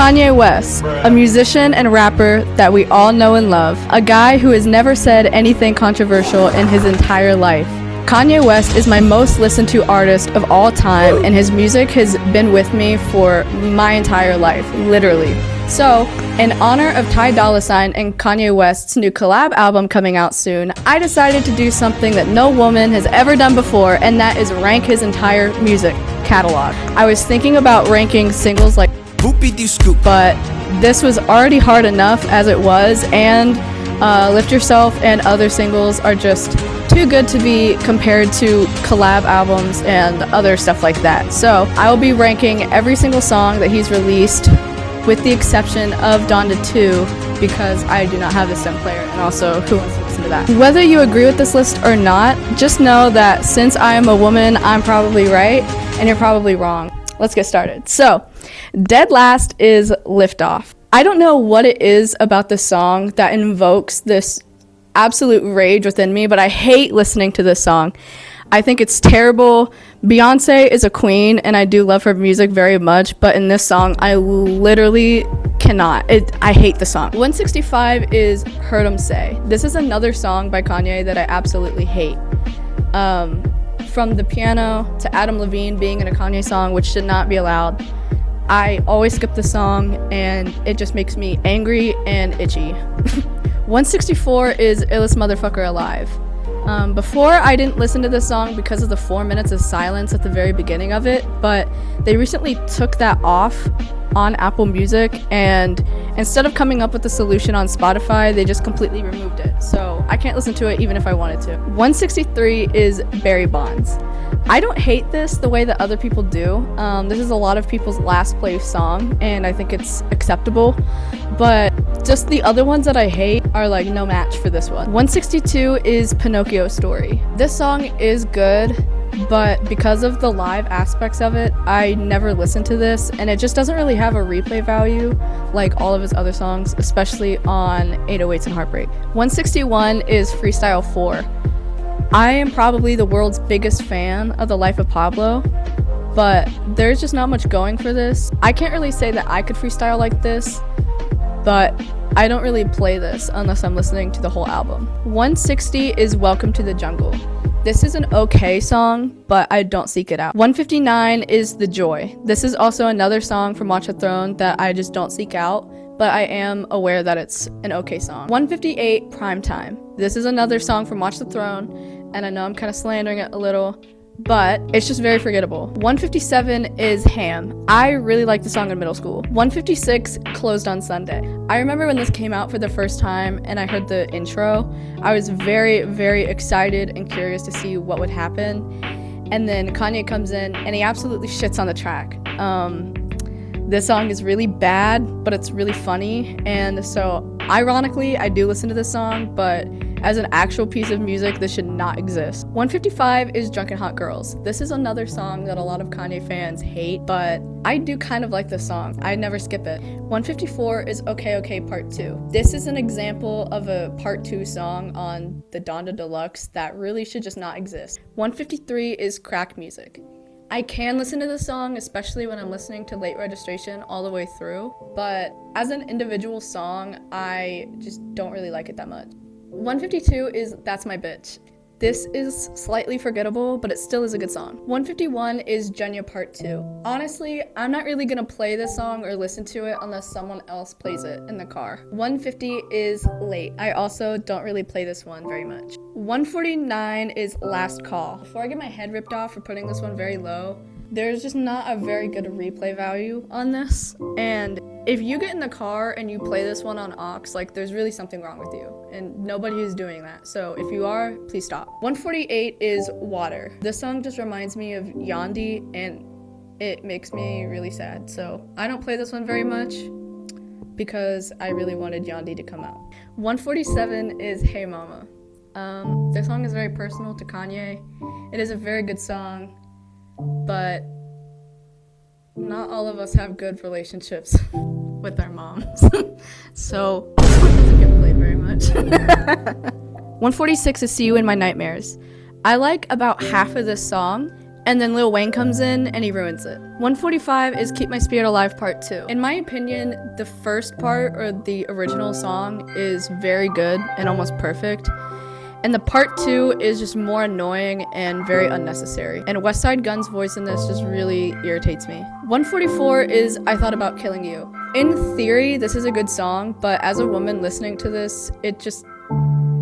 Kanye West, a musician and rapper that we all know and love, a guy who has never said anything controversial in his entire life. Kanye West is my most listened to artist of all time, and his music has been with me for my entire life, literally. So, in honor of Ty Dolla $ign and Kanye West's new collab album coming out soon, I decided to do something that no woman has ever done before, and that is rank his entire music catalog. I was thinking about ranking singles like but this was already hard enough as it was, and Lift Yourself and other singles are just too good to be compared to collab albums and other stuff like that. So I will be ranking every single song that he's released, with the exception of Donda 2, because I do not have the stem player, and also who wants to listen to that? Whether you agree with this list or not, just know that since I am a woman, I'm probably right and you're probably wrong. Let's get started. So, dead last is Lift Off. I don't know what it is about this song that invokes this absolute rage within me, but I hate listening to this song. I think it's terrible. Beyonce is a queen, and I do love her music very much, but in this song, I literally cannot. I hate the song. 165 is Heard 'Em Say. This is another song by Kanye that I absolutely hate. From the piano to Adam Levine being in a Kanye song, which should not be allowed. I always skip the song, and it just makes me angry and itchy. 164 is Illest Motherfucker Alive. Before, I didn't listen to this song because of the 4 minutes of silence at the very beginning of it, but they recently took that off on Apple Music, and instead of coming up with a solution on Spotify, they just completely removed it. So I can't listen to it even if I wanted to. 163 is Barry Bonds. I don't hate this the way that other people do. This is a lot of people's last place song, and I think it's acceptable, but just the other ones that I hate are like no match for this one. 162 is Pinocchio Story. This song is good, but because of the live aspects of it, I never listened to this, and it just doesn't really have a replay value like all of his other songs, especially on 808s and Heartbreak. 161 is Freestyle 4. I am probably the world's biggest fan of The Life of Pablo, but there's just not much going for this. I can't really say that I could freestyle like this, but I don't really play this unless I'm listening to the whole album. 160 is Welcome to the Jungle. This is an okay song, but I don't seek it out. 159 is The Joy. This is also another song from Watch the Throne that I just don't seek out, but I am aware that it's an okay song. 158, Primetime. This is another song from Watch the Throne, and I know I'm kind of slandering it a little, but it's just very forgettable. 157 is Ham. I really liked the song in middle school. 156, Closed on Sunday. I remember when this came out for the first time and I heard the intro, I was very, very excited and curious to see what would happen. And then Kanye comes in and he absolutely shits on the track. This song is really bad, but it's really funny. And so, ironically, I do listen to this song, but as an actual piece of music, this should not exist. 155 is Drunken Hot Girls. This is another song that a lot of Kanye fans hate, but I do kind of like this song. I never skip it. 154 is Okay Okay Part 2. This is an example of a Part 2 song on the Donda Deluxe that really should just not exist. 153 is Crack Music. I can listen to this song, especially when I'm listening to Late Registration all the way through, but as an individual song, I just don't really like it that much. 152 is That's My Bitch. This is slightly forgettable, but it still is a good song. 151 is Jenya Part 2. Honestly, I'm not really gonna play this song or listen to it unless someone else plays it in the car. 150 is Late. I also don't really play this one very much. 149 is Last Call. Before I get my head ripped off for putting this one very low, there's just not a very good replay value on this, and if you get in the car and you play this one on aux, like there's really something wrong with you, and nobody is doing that. So if you are, please stop. 148 is Water. This song just reminds me of Yandhi, and it makes me really sad. So I don't play this one very much because I really wanted Yandhi to come out. 147 is Hey Mama. This song is very personal to Kanye. It is a very good song, but not all of us have good relationships with our moms. So this one doesn't get played very much. 146 is See You in My Nightmares. I like about half of this song, And then Lil Wayne comes in and he ruins it. 145 is Keep My Spirit Alive Part 2. In my opinion, the first part, or the original song, is very good and almost perfect. And the part 2 is just more annoying and very unnecessary. And Westside Gunn's voice in this just really irritates me. 144 is I Thought About Killing You. In theory, this is a good song, but as a woman listening to this, it just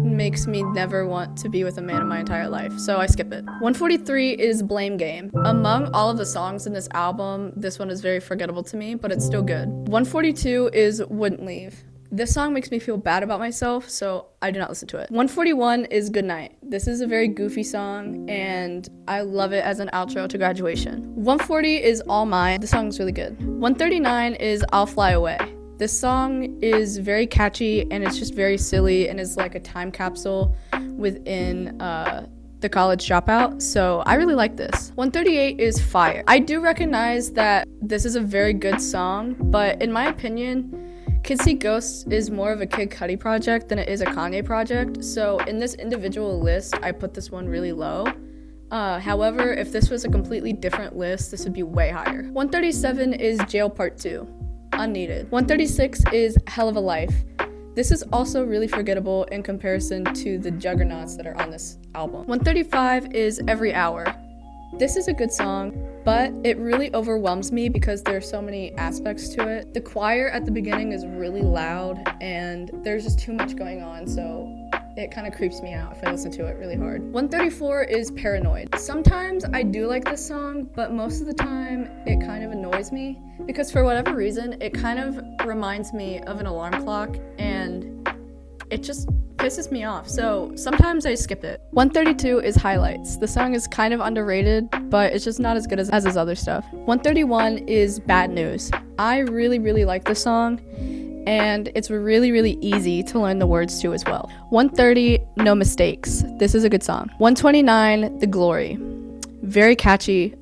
makes me never want to be with a man in my entire life, so I skip it. 143 is Blame Game. Among all of the songs in this album, this one is very forgettable to me, but it's still good. 142 is Wouldn't Leave. This song makes me feel bad about myself, so I do not listen to it. 141 is Goodnight. This is a very goofy song, and I love it as an outro to graduation. 140 is All Mine. This song is really good. 139 is I'll Fly Away. This song is very catchy, and it's just very silly, and is like a time capsule within the college dropout, so I really like this. 138 is Fire. I do recognize that this is a very good song, but in my opinion, Kids See Ghosts is more of a Kid Cudi project than it is a Kanye project, so in this individual list, I put this one really low. However, if this was a completely different list, this would be way higher. 137 is Jail Part 2. Unneeded. 136 is Hell of a Life. This is also really forgettable in comparison to the juggernauts that are on this album. 135 is Every Hour. This is a good song, but it really overwhelms me because there are so many aspects to it. The choir at the beginning is really loud, and there's just too much going on, so it kind of creeps me out if I listen to it really hard. 134 is Paranoid. Sometimes I do like this song, but most of the time it kind of annoys me because for whatever reason, it kind of reminds me of an alarm clock and it just pisses me off. So sometimes I skip it. 132 is Highlights. The song is kind of underrated, but it's just not as good as his other stuff. 131 is Bad News. I really, really like this song, and it's really, really easy to learn the words to as well. 130, No Mistakes. This is a good song. 129, The Glory. Very catchy,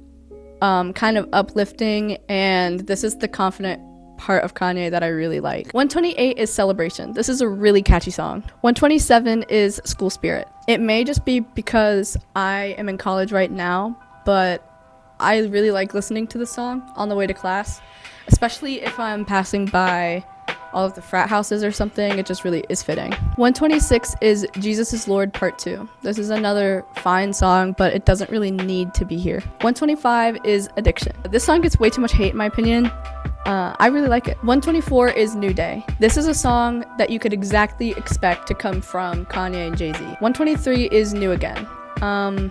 kind of uplifting, and this is the confident part of Kanye that I really like. 128 is Celebration. This is a really catchy song. 127 is School Spirit. It may just be because I am in college right now, but I really like listening to the song on the way to class, especially if I'm passing by all of the frat houses or something. It just really is fitting. 126 is Jesus is Lord Part 2. This is another fine song, but it doesn't really need to be here. 125 is Addiction. This song gets way too much hate in my opinion. I really like it. 124 is New Day. This is a song that you could exactly expect to come from Kanye and Jay-Z. 123 is New Again. I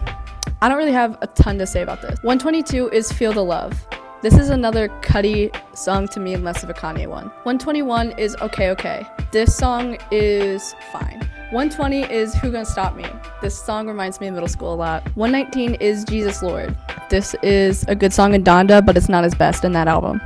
don't really have a ton to say about this. 122 is Feel the Love. This is another Cudi song to me and less of a Kanye one. 121 is Okay Okay. This song is fine. 120 is Who Gonna Stop Me. This song reminds me of middle school a lot. 119 is Jesus Lord. This is a good song in Donda, but it's not his best in that album.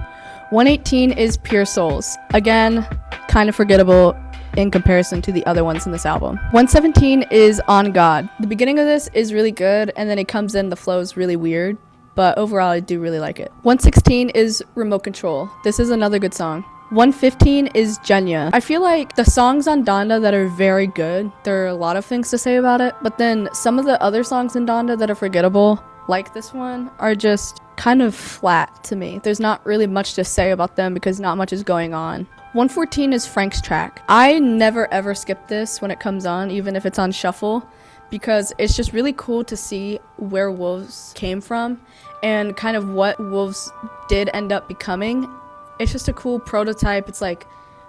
118 is Pure Souls. Again, kind of forgettable in comparison to the other ones in this album. 117 is On God. The beginning of this is really good, and then it comes in, the flow is really weird, but overall I do really like it. 116 is Remote Control. This is another good song. 115 is Jenya. I feel like the songs on Donda that are very good, there are a lot of things to say about it, but then some of the other songs in Donda that are forgettable, like this one, are just kind of flat to me. There's not really much to say about them because not much is going on. 114 is Frank's track. I never ever skip this when it comes on, even if it's on shuffle, because it's just really cool to see where Wolves came from and kind of what Wolves did end up becoming. It's just a cool prototype. It's like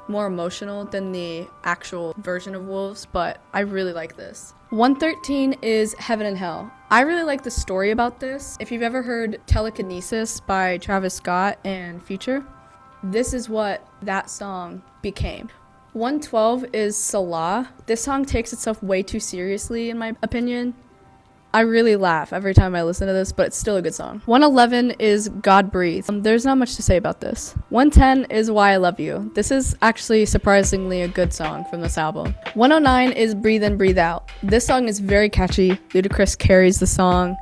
more emotional than the actual version of Wolves, but I really like this. 113 is Heaven and Hell. I really like the story about this. If you've ever heard Telekinesis by Travis Scott and Future, this is what that song became. 112 is Salah. This song takes itself way too seriously in my opinion. I really laugh every time I listen to this, but it's still a good song. 111 is God Breathe. There's not much to say about this. 110 is Why I Love You. This is actually surprisingly a good song from this album. 109 is Breathe In, Breathe Out. This song is very catchy. Ludacris carries the song.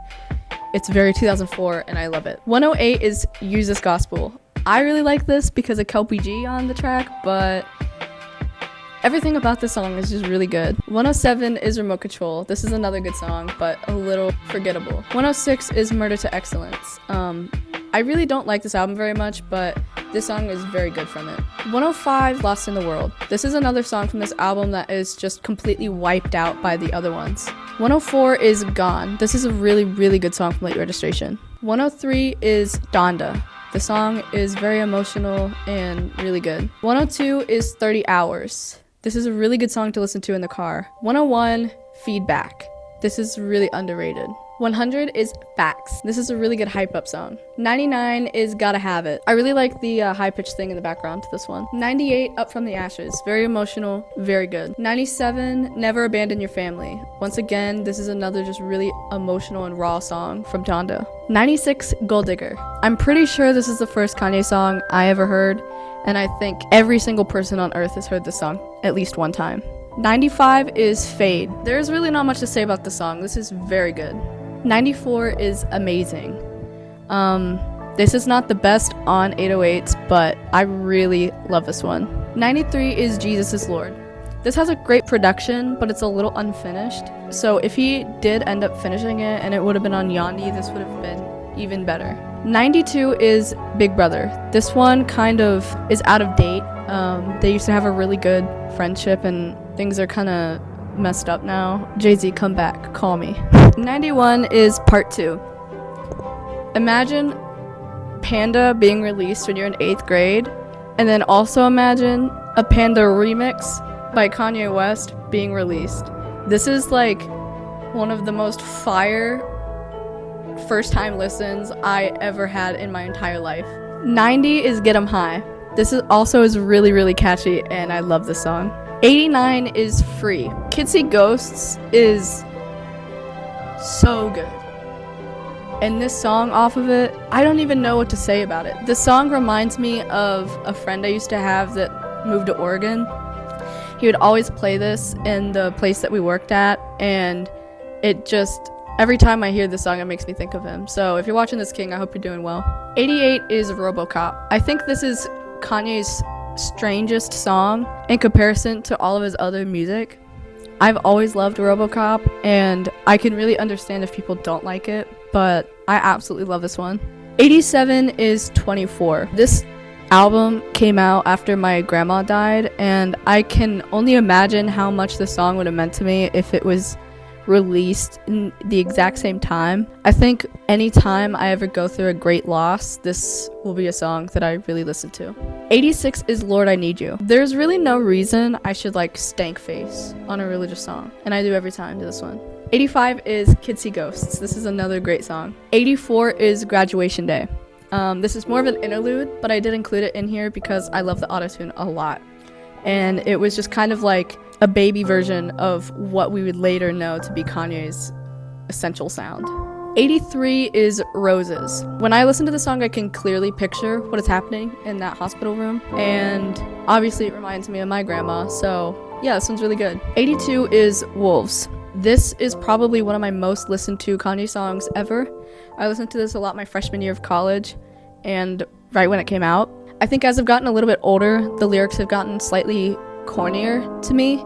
It's very 2004 and I love it. 108 is Use This Gospel. I really like this because of Kelpie G on the track, but Everything about this song is just really good. 107 is Remote Control. This is another good song, but a little forgettable. 106 is Murder to Excellence. I really don't like this album very much, but this song is very good from it. 105, Lost in the World. This is another song from this album that is just completely wiped out by the other ones. 104 is Gone. This is a really, really good song from Late Registration. 103 is Donda. The song is very emotional and really good. 102 is 30 Hours. This is a really good song to listen to in the car. 101, Feedback. This is really underrated. 100 is Facts. This is a really good hype up song. 99 is Gotta Have It. I really like the high-pitched thing in the background to this one. 98, Up From the Ashes. Very emotional, very good. 97, Never Abandon Your Family. Once again, this is another just really emotional and raw song from Donda. 96, Gold Digger. I'm pretty sure this is the first Kanye song I ever heard, and I think every single person on earth has heard this song at least one time. 95 is Fade. There's really not much to say about the song. This is very good. 94 is Amazing. This is not the best on 808s, but I really love this one. 93 is Jesus is Lord. This has a great production, but it's a little unfinished. So if he did end up finishing it and it would have been on Yandi, this would have been even better. 92 is Big Brother. This one kind of is out of date. They used to have a really good friendship and things are kind of messed up now. Jay-Z, come back, call me. 91 is Part 2. Imagine Panda being released when you're in 8th grade, and then also imagine a Panda remix by Kanye West being released. This is like one of the most fire first time listens I ever had in my entire life. 90 is Get 'Em High. This is also really, really catchy, and I love this song. 89 is Free. Kids See Ghosts is so good. And this song off of it, I don't even know what to say about it. This song reminds me of a friend I used to have that moved to Oregon. He would always play this in the place that we worked at, and it just, every time I hear this song, it makes me think of him. So if you're watching this, King, I hope you're doing well. 88 is RoboCop. I think this is Kanye's strangest song in comparison to all of his other music. I've always loved RoboCop, and I can really understand if people don't like it, but I absolutely love this one. 87 is 24. This album came out after my grandma died, and I can only imagine how much the song would have meant to me if it was released in the exact same time. I think anytime I ever go through a great loss, this will be a song that I really listen to. 86 is Lord I Need You. There's really no reason I should like stank face on a religious song, and I do every time to this one. 85 is Kids See Ghosts. This is another great song. 84 is Graduation Day. This is more of an interlude, but I did include it in here because I love the autotune a lot. And it was just kind of like a baby version of what we would later know to be Kanye's essential sound. 83 is Roses. When I listen to the song, I can clearly picture what is happening in that hospital room, and obviously it reminds me of my grandma, so yeah, this one's really good. 82 is Wolves. This is probably one of my most listened to Kanye songs ever. I listened to this a lot my freshman year of college, and right when it came out. I think as I've gotten a little bit older, the lyrics have gotten slightly cornier to me,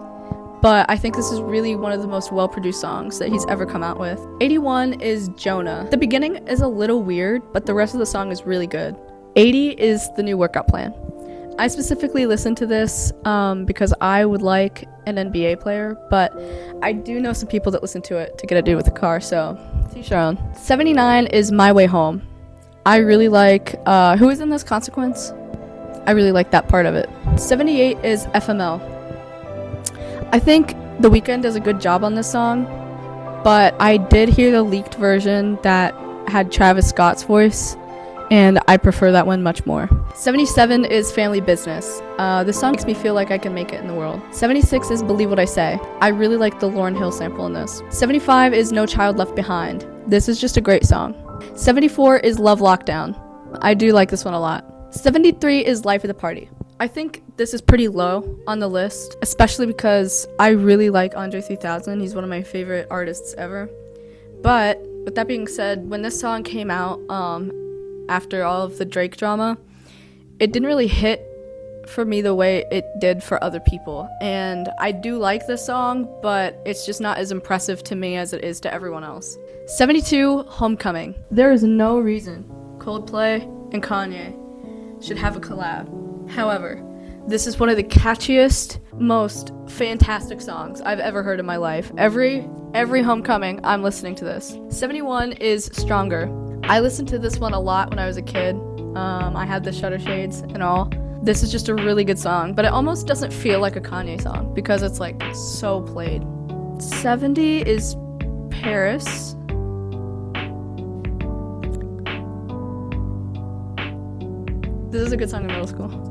but I think this is really one of the most well-produced songs that he's ever come out with. 81 is Jonah. The beginning is a little weird, but the rest of the song is really good. 80 is The New Workout Plan. I specifically listened to this because I would like an NBA player, but I do know some people that listen to it to get a dude with a car, so teach your own. 79 is My Way Home. I really like, who is in this, Consequence? I really like that part of it. 78 is FML. I think The Weeknd does a good job on this song, but I did hear the leaked version that had Travis Scott's voice, and I prefer that one much more. 77 is Family Business. This song makes me feel like I can make it in the world. 76 is Believe What I Say. I really like the Lauryn Hill sample in this. 75 is No Child Left Behind. This is just a great song. 74 is Love Lockdown. I do like this one a lot. 73 is Life of the Party. I think this is pretty low on the list, especially because I really like Andre 3000. He's one of my favorite artists ever. But with that being said, when this song came out, after all of the Drake drama, it didn't really hit for me the way it did for other people. And I do like this song, but it's just not as impressive to me as it is to everyone else. 72, Homecoming. There is no reason Coldplay and Kanye should have a collab. However, this is one of the catchiest, most fantastic songs I've ever heard in my life. Every homecoming, I'm listening to this. 71 is Stronger. I listened to this one a lot when I was a kid. I had the shutter shades and all. This is just a really good song, but it almost doesn't feel like a Kanye song because it's like so played. 70 is Paris. This is a good song in middle school.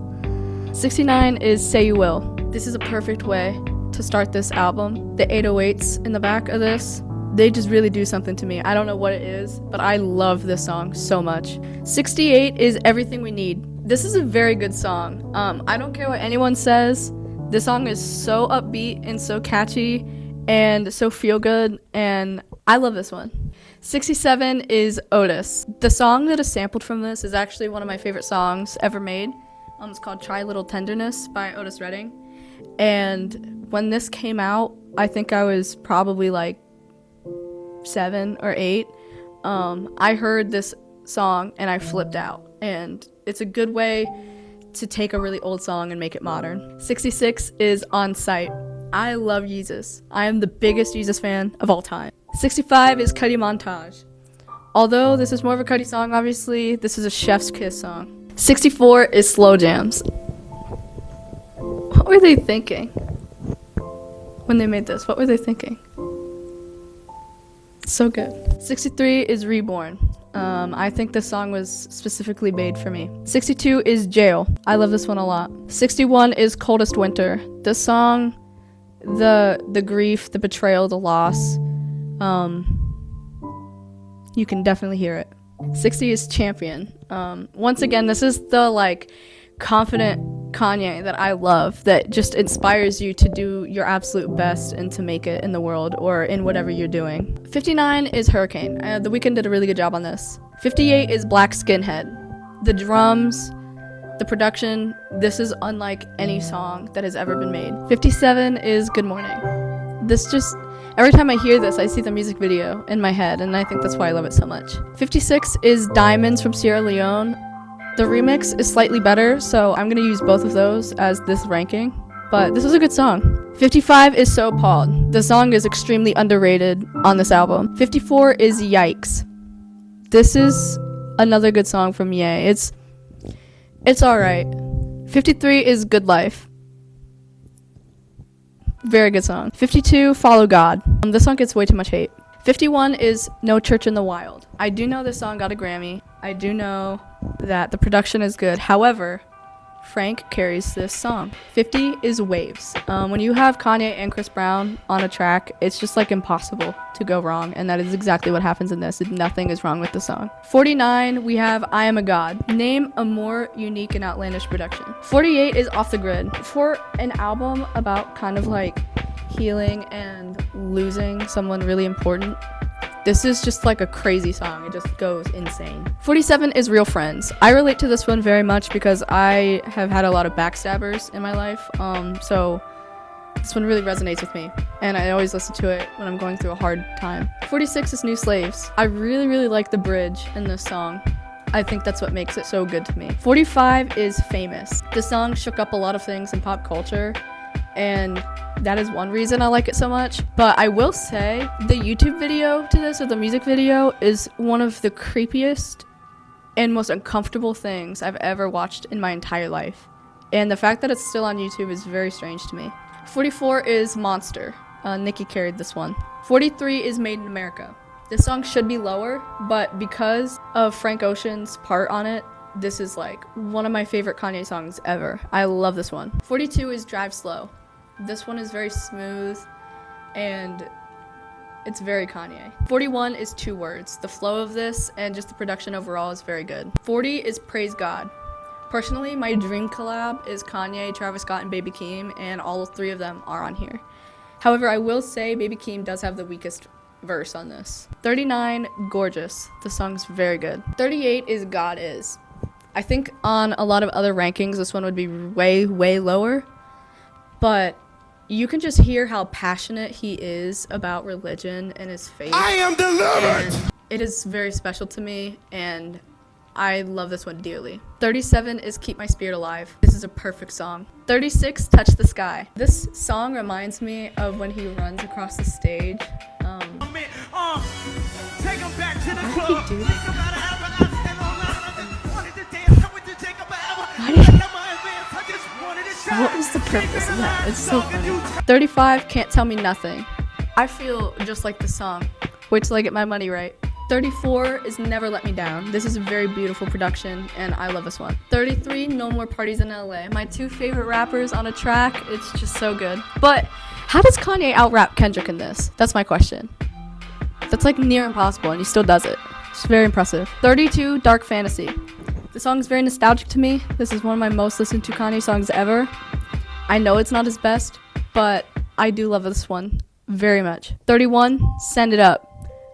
69 is Say You Will. This is a perfect way to start this album. The 808s in the back of this, they just really do something to me. I don't know what it is, but I love this song so much. 68 is Everything We Need. This is a very good song. I don't care what anyone says. This song is so upbeat and so catchy and so feel good, and I love this one. 67 is Otis. The song that is sampled from this is actually one of my favorite songs ever made. It's called Try Little Tenderness by Otis Redding. And when this came out, I think I was probably like 7 or 8. I heard this song and I flipped out. And it's a good way to take a really old song and make it modern. 66 is On Sight. I love Yeezus. I am the biggest Yeezus fan of all time. 65 is Cudi Montage. Although this is more of a Cudi song, obviously, this is a chef's kiss song. 64 is Slow Jams. What were they thinking when they made this? What were they thinking? So good. 63 is Reborn. I think this song was specifically made for me. 62 is Jail. I love this one a lot. 61 is Coldest Winter. This song, the grief, the betrayal, the loss, you can definitely hear it. 60 is Champion. Once again, this is the like confident Kanye that I love, that just inspires you to do your absolute best and to make it in the world or in whatever you're doing. 59 is Hurricane. The Weeknd did a really good job on this. 58 is Black Skinhead. The drums, the production, this is unlike any song that has ever been made. 57 is Good Morning. This just, every time I hear this, I see the music video in my head, and I think that's why I love it so much. 56 is Diamonds from Sierra Leone. The remix is slightly better, so I'm going to use both of those as this ranking, but this is a good song. 55 is So Appalled. The song is extremely underrated on this album. 54 is Yikes. This is another good song from Ye. It's alright. 53 is Good Life. Very good song. 52, Follow God. This song gets way too much hate. 51 is No Church in the Wild. I do know this song got a Grammy. I do know that the production is good. However, Frank carries this song. 50 is Waves. When you have Kanye and Chris Brown on a track, it's just like impossible to go wrong, and that is exactly what happens in this. Nothing is wrong with the song. 49, we have I Am a God. Name a more unique and outlandish production. 48 is Off the Grid. For an album about kind of like healing and losing someone really important, this is just like a crazy song. It just goes insane. 47 is Real Friends. I relate to this one very much because I have had a lot of backstabbers in my life. So this one really resonates with me, and I always listen to it when I'm going through a hard time. 46 is New Slaves. I really, really like the bridge in this song. I think that's what makes it so good to me. 45 is Famous. This song shook up a lot of things in pop culture, and that is one reason I like it so much. But I will say the YouTube video to this, or the music video, is one of the creepiest and most uncomfortable things I've ever watched in my entire life. And the fact that it's still on YouTube is very strange to me. 44 is Monster. Nicki carried this one. 43 is Made in America. This song should be lower, but because of Frank Ocean's part on it, this is like one of my favorite Kanye songs ever. I love this one. 42 is Drive Slow. This one is very smooth and it's very Kanye. 41 is Two Words. The flow of this and just the production overall is very good. 40 is Praise God. Personally, my dream collab is Kanye, Travis Scott, and Baby Keem, and all three of them are on here. However, I will say Baby Keem does have the weakest verse on this. 39, Gorgeous. The song's very good. 38 is God Is. I think on a lot of other rankings, this one would be way, way lower. But you can just hear how passionate he is about religion and his faith. I am delivered! And it is very special to me, and I love this one dearly. 37 is Keep My Spirit Alive. This is a perfect song. 36, Touch the Sky. This song reminds me of when he runs across the stage. Take him back to the How did he do What was the purpose of that? It's so funny. 35, Can't Tell Me Nothing. I feel just like the song. Wait till I get my money right. 34 is Never Let Me Down. This is a very beautiful production, and I love this one. 33, No More Parties in LA. My two favorite rappers on a track. It's just so good. But how does Kanye out-rap Kendrick in this? That's my question. That's like near impossible, and he still does it. It's very impressive. 32, Dark Fantasy. The song is very nostalgic to me. This is one of my most listened to Kanye songs ever. I know it's not his best, but I do love this one very much. 31, Send It Up.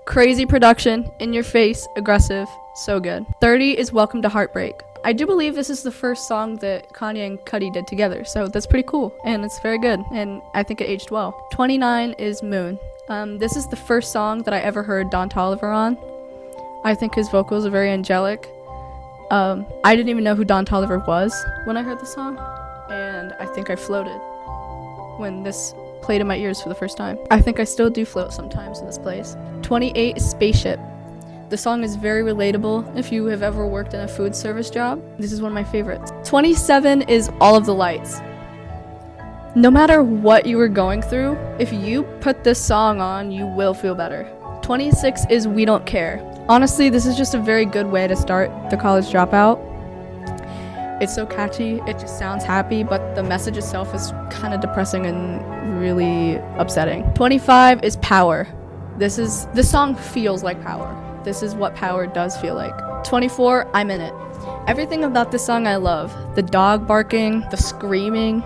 Crazy production, in your face, aggressive, so good. 30 is Welcome to Heartbreak. I do believe this is the first song that Kanye and Cudi did together, so that's pretty cool, and it's very good, and I think it aged well. 29 is Moon. This is the first song that I ever heard Don Toliver on. I think his vocals are very angelic. I didn't even know who Don Toliver was when I heard the song, and I think I floated when this played in my ears for the first time. I think I still do float sometimes in this place. 28 is Spaceship. The song is very relatable if you have ever worked in a food service job. This is one of my favorites. 27 is All of the Lights. No matter what you were going through, if you put this song on, you will feel better. 26 is We Don't Care. Honestly, this is just a very good way to start The College Dropout. It's so catchy, it just sounds happy, but the message itself is kind of depressing and really upsetting. 25 is Power. This song feels like power. This is what power does feel like. 24, I'm In It. Everything about this song I love. The dog barking, the screaming,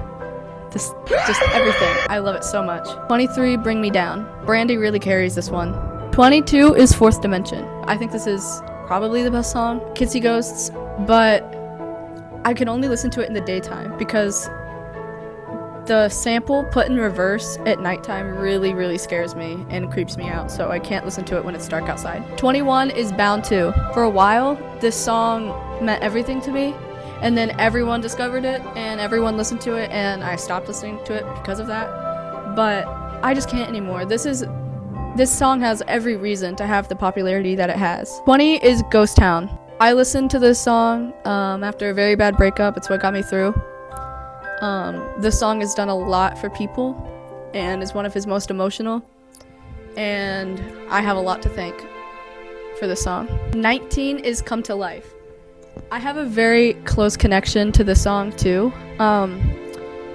just everything. I love it so much. 23, Bring Me Down. Brandy really carries this one. 22 is Fourth Dimension. I think this is probably the best song. Kitsy Ghosts, but I can only listen to it in the daytime because the sample put in reverse at nighttime really, really scares me and creeps me out, so I can't listen to it when it's dark outside. 21 is Bound 2. For a while, this song meant everything to me, and then everyone discovered it, and everyone listened to it, and I stopped listening to it because of that, but I just can't anymore. This song has every reason to have the popularity that it has. 20 is Ghost Town. I listened to this song after a very bad breakup. It's what got me through. This song has done a lot for people and is one of his most emotional. And I have a lot to thank for this song. 19 is Come to Life. I have a very close connection to this song too.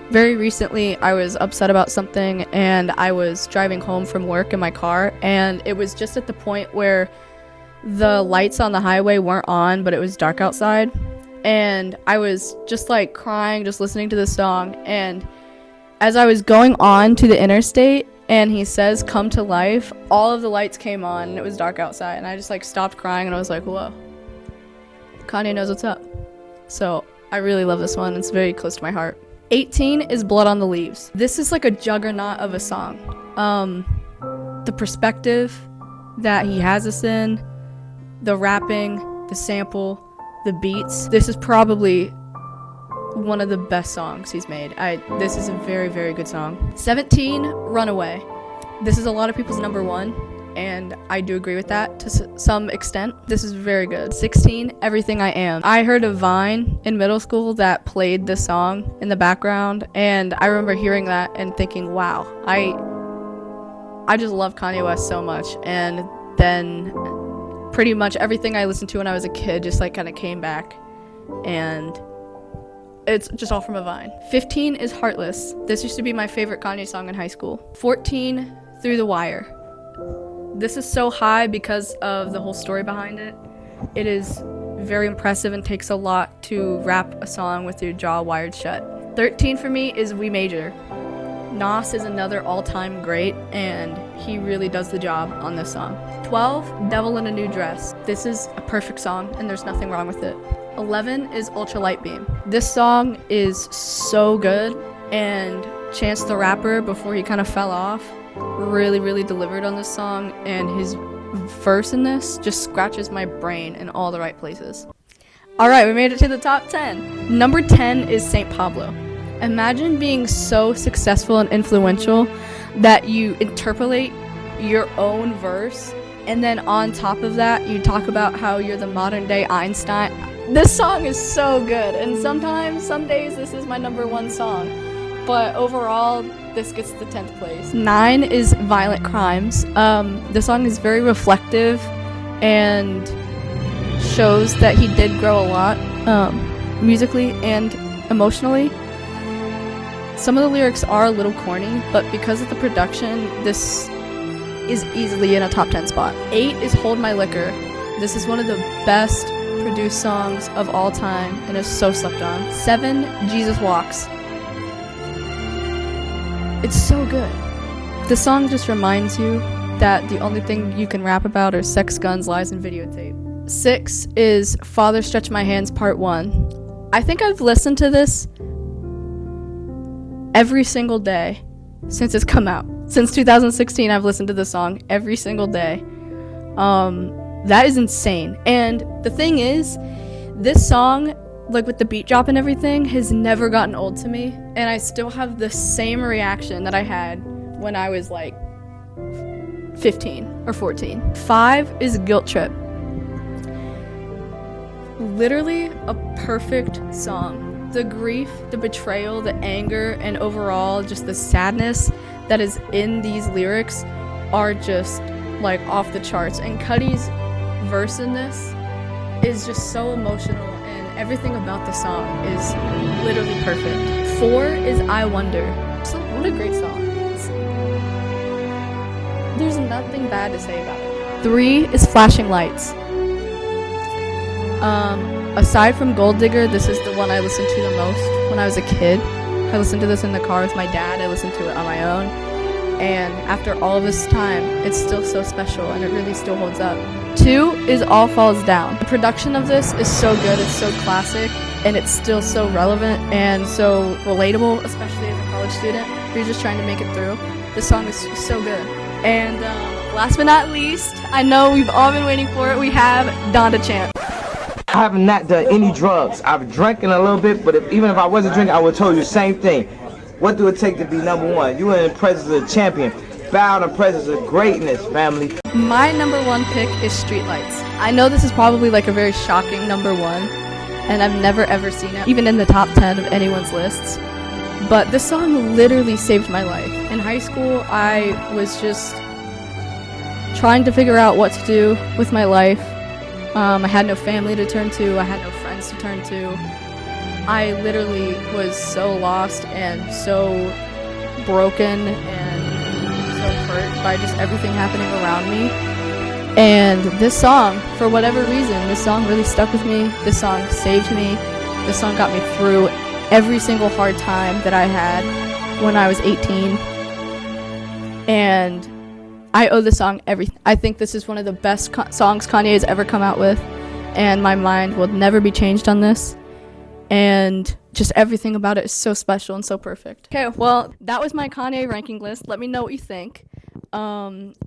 Very recently, I was upset about something and I was driving home from work in my car, and it was just at the point where the lights on the highway weren't on, but it was dark outside, and I was just like crying just listening to this song. And as I was going on to the interstate and he says come to life, all of the lights came on and it was dark outside, and I just like stopped crying and I was like, whoa, Kanye knows what's up. So I really love this one. It's very close to my heart. 18 is Blood on the Leaves. This is like a juggernaut of a song. The perspective that he has us in, the rapping, the sample, the beats. This is probably one of the best songs he's made. This is a very, very good song. 17, Runaway. This is a lot of people's number one, and I do agree with that to some extent. This is very good. 16, Everything I Am. I heard a Vine in middle school that played this song in the background, and I remember hearing that and thinking, wow, I just love Kanye West so much. And then pretty much everything I listened to when I was a kid just like kind of came back, and it's just all from a Vine. 15 is Heartless. This used to be my favorite Kanye song in high school. 14, Through the Wire. This is so high because of the whole story behind it. It is very impressive and takes a lot to rap a song with your jaw wired shut. 13 for me is We Major. Nas is another all-time great, and he really does the job on this song. 12, Devil in a New Dress. This is a perfect song, and there's nothing wrong with it. 11 is Ultralight Beam. This song is so good, and Chance the Rapper, before he kind of fell off, really delivered on this song, and his verse in this just scratches my brain in all the right places. Alright, we made it to the top 10. Number 10 is St. Pablo. Imagine being so successful and influential that you interpolate your own verse, and then on top of that, you talk about how you're the modern day Einstein. This song is so good, and some days, this is my number one song. But overall, this gets the 10th place. 9 is Violent Crimes. The song is very reflective and shows that he did grow a lot, musically and emotionally. Some of the lyrics are a little corny, but because of the production, this is easily in a top 10 spot. 8 is Hold My Liquor. This is one of the best produced songs of all time and is so slept on. 7, Jesus Walks. It's so good. The song just reminds you that the only thing you can rap about are sex, guns, lies, and videotape. 6 is Father Stretch My Hands Part 1. I think I've listened to this every single day since it's come out. Since 2016, I've listened to this song every single day. That is insane. And the thing is, this song, like with the beat drop and everything, has never gotten old to me. And I still have the same reaction that I had when I was like 15 or 14. 5 is Guilt Trip. Literally a perfect song. The grief, the betrayal, the anger, and overall just the sadness that is in these lyrics are just like off the charts. And Cuddy's verse in this is just so emotional, and everything about the song is literally perfect. 4 is I Wonder. So, what a great song. There's nothing bad to say about it. 3 is Flashing Lights. Aside from Gold Digger, this is the one I listened to the most when I was a kid. I listened to this in the car with my dad. I listened to it on my own. And after all of this time, it's still so special, and it really still holds up. 2 is All Falls Down. The production of this is so good, it's so classic, and it's still so relevant and so relatable, especially as a college student who's just trying to make it through. This song is so good. And last but not least, I know we've all been waiting for it, we have Donda Champ. I have not done any drugs. I've drinking a little bit, but even if I wasn't drinking, I would have told you the same thing. What do it take to be number one? You are in the presence of a champion. Bow in the presence of greatness, family. My number one pick is Streetlights. I know this is probably like a very shocking number one, and I've never ever seen it, even in the top 10 of anyone's lists. But this song literally saved my life. In high school, I was just trying to figure out what to do with my life. I had no family to turn to, I had no friends to turn to. I literally was so lost and so broken and so hurt by just everything happening around me. And this song, for whatever reason, this song really stuck with me. This song saved me. This song got me through every single hard time that I had when I was 18. And I owe this song everything. I think this is one of the best songs Kanye has ever come out with, and my mind will never be changed on this. And just everything about it is so special and so perfect. Okay, well, that was my Kanye ranking list. Let me know what you think.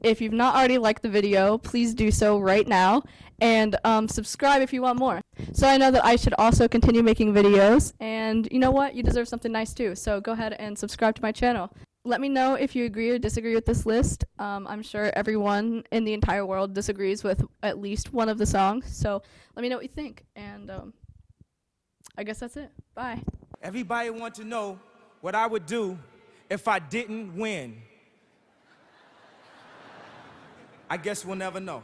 If you've not already liked the video, please do so right now, and subscribe if you want more. So I know that I should also continue making videos, and you know what? You deserve something nice too, so go ahead and subscribe to my channel. Let me know if you agree or disagree with this list. I'm sure everyone in the entire world disagrees with at least one of the songs, so let me know what you think, and I guess that's it. Bye. Everybody want to know what I would do if I didn't win. I guess we'll never know.